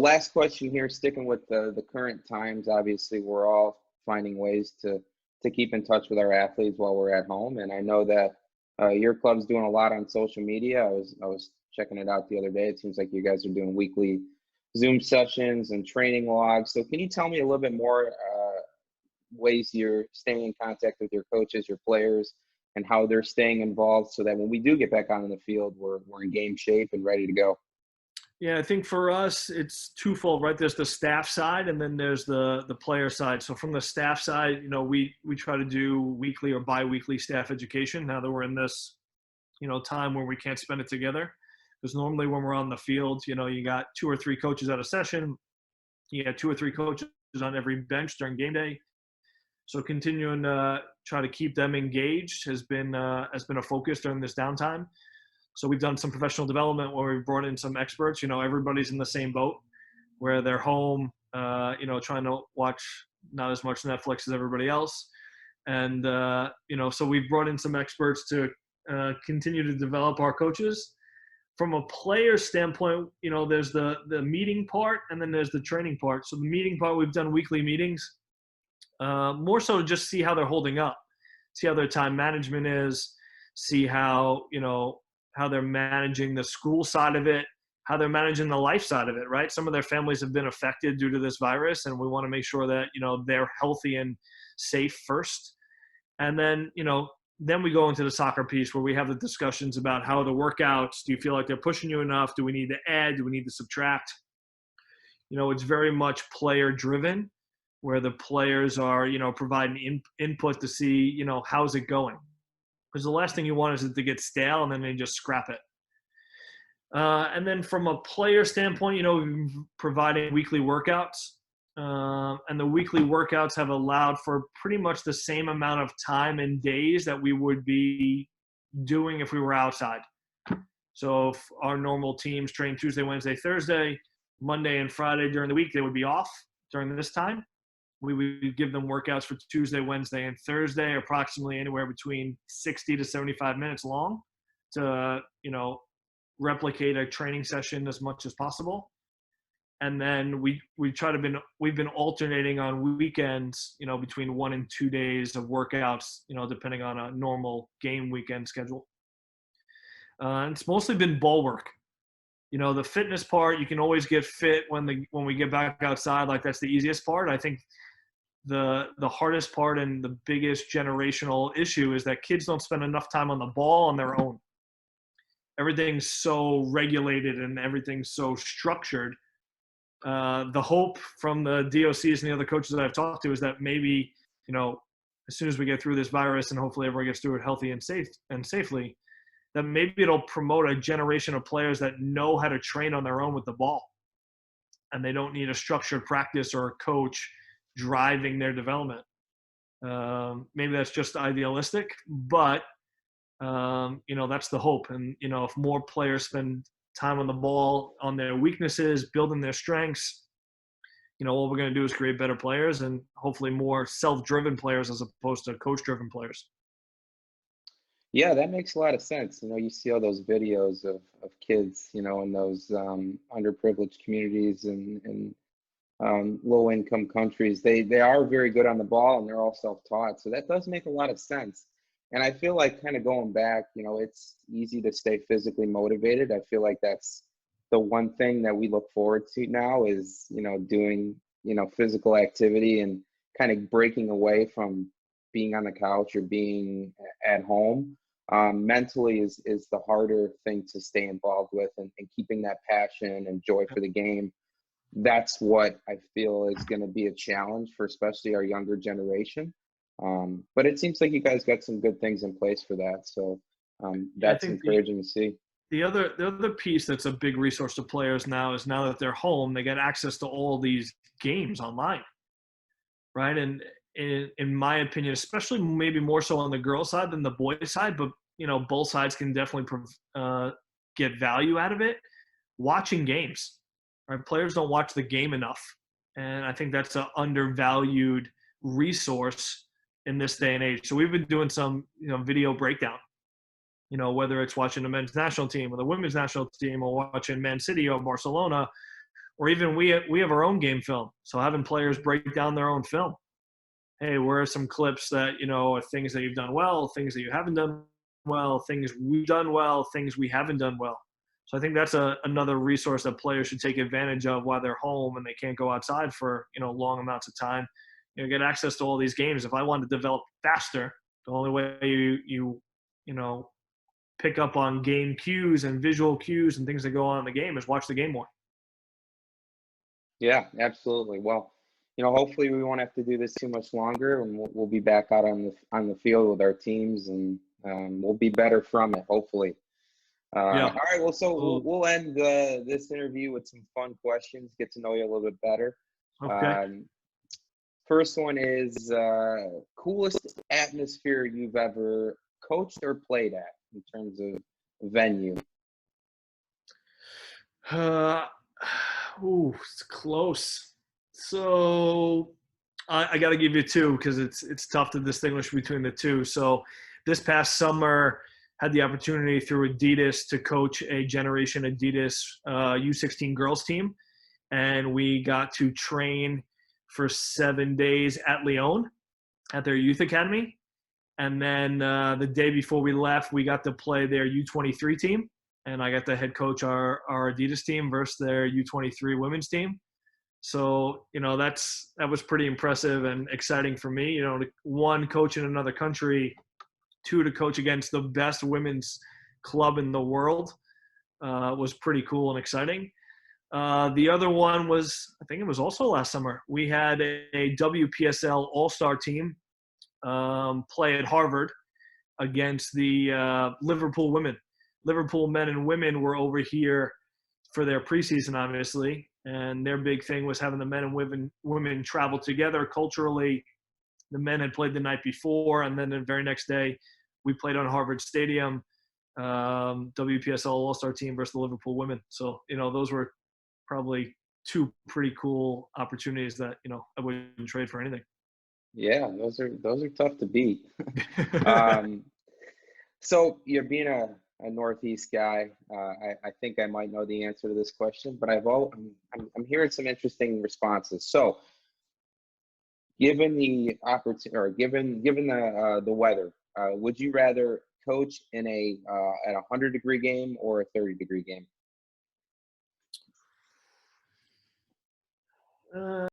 last question here, sticking with the current times. Obviously, we're all finding ways to keep in touch with our athletes while we're at home, and I know that your club's doing a lot on social media. I was checking it out the other day. It seems like you guys are doing weekly Zoom sessions and training logs. So can you tell me a little bit more ways you're staying in contact with your coaches, your players, and how they're staying involved so that when we do get back on the field, we're in game shape and ready to go? Yeah, I think for us, it's twofold, right? There's the staff side and then there's the player side. So from the staff side, we try to do weekly or bi-weekly staff education now that we're in this, time where we can't spend it together. Because normally when we're on the field, you got 2 or 3 coaches at a session. You got 2 or 3 coaches on every bench during game day. So continuing to try to keep them engaged has been a focus during this downtime. So we've done some professional development where we've brought in some experts. Everybody's in the same boat where they're home, trying to watch not as much Netflix as everybody else. And, so we've brought in some experts to continue to develop our coaches. From a player standpoint, there's the meeting part and then there's the training part. So the meeting part, we've done weekly meetings, more so to just see how they're holding up, see how their time management is, see how they're managing the school side of it, how they're managing the life side of it, right? Some of their families have been affected due to this virus, and we want to make sure that, they're healthy and safe first. And then, then we go into the soccer piece where we have the discussions about how the workouts, do you feel like they're pushing you enough? Do we need to add? Do we need to subtract? It's very much player driven where the players are, providing input to see, how's it going? Because the last thing you want is it to get stale and then they just scrap it. And then from a player standpoint, we've been providing weekly workouts. And the weekly workouts have allowed for pretty much the same amount of time and days that we would be doing if we were outside. So if our normal teams train Tuesday, Wednesday, Thursday, Monday and Friday during the week, they would be off during this time. We would give them workouts for Tuesday, Wednesday, and Thursday, approximately anywhere between 60 to 75 minutes long to, replicate a training session as much as possible. And then we've been alternating on weekends, between 1 and 2 days of workouts, depending on a normal game weekend schedule. And it's mostly been ball work. The fitness part, you can always get fit when we get back outside. Like that's the easiest part. I think the hardest part and the biggest generational issue is that kids don't spend enough time on the ball on their own. Everything's so regulated and everything's so structured. The hope from the DOCs and the other coaches that I've talked to is that maybe, as soon as we get through this virus and hopefully everyone gets through it healthy and safely, that maybe it'll promote a generation of players that know how to train on their own with the ball. And they don't need a structured practice or a coach driving their development. Maybe that's just idealistic, but, that's the hope. And, if more players spend time on the ball, on their weaknesses, building their strengths, what we're going to do is create better players and hopefully more self-driven players as opposed to coach-driven players. Yeah, that makes a lot of sense. You see all those videos of kids, in those underprivileged communities and low-income countries. They are very good on the ball and they're all self-taught. So that does make a lot of sense. And I feel like kind of going back, it's easy to stay physically motivated. I feel like that's the one thing that we look forward to now is, doing, physical activity and kind of breaking away from being on the couch or being at home. Mentally is the harder thing to stay involved with and keeping that passion and joy for the game. That's what I feel is going to be a challenge for especially our younger generation. But it seems like you guys got some good things in place for that. So that's encouraging to see. The other piece that's a big resource to players now is now that they're home, they get access to all these games online, right? And in my opinion, especially maybe more so on the girl side than the boy side, but both sides can definitely get value out of it. Watching games, right? Players don't watch the game enough, and I think that's an undervalued resource in this day and age. So we've been doing some video breakdown. Whether it's watching the men's national team or the women's national team or watching Man City or Barcelona, or even we have our own game film. So having players break down their own film. Hey, where are some clips that, are things that you've done well, things that you haven't done well, things we've done well, things we haven't done well. So I think that's another resource that players should take advantage of while they're home and they can't go outside for, long amounts of time. Get access to all these games. If I want to develop faster, the only way you pick up on game cues and visual cues and things that go on in the game is watch the game more. Yeah, absolutely. Well, hopefully we won't have to do this too much longer, and we'll be back out on the field with our teams, and we'll be better from it, hopefully. Yeah. All right. Well, so we'll end this interview with some fun questions, get to know you a little bit better. Okay. First one is coolest atmosphere you've ever coached or played at in terms of venue. It's close. So I got to give you two because it's tough to distinguish between the two. So this past summer, had the opportunity through Adidas to coach a Generation Adidas U16 girls team, and we got to train for 7 days at Lyon at their youth academy. And then the day before we left, we got to play their U23 team, and I got to head coach our Adidas team versus their U23 women's team. So, that was pretty impressive and exciting for me, one, coach in another country, two, to coach against the best women's club in the world was pretty cool and exciting. The other one was, I think it was also last summer, we had a WPSL all-star team play at Harvard against the Liverpool women. Liverpool men and women were over here for their preseason, obviously, and their big thing was having the men and women travel together culturally. The men had played the night before, and then the very next day, we played on Harvard Stadium, WPSL All-Star team versus the Liverpool women. So, those were probably two pretty cool opportunities that, I wouldn't trade for anything. Yeah, those are tough to beat. So you're being a Northeast guy. I think I might know the answer to this question, but I'm hearing some interesting responses. So, given the opportunity, or given the weather, would you rather coach in at a 100-degree game or a 30-degree game?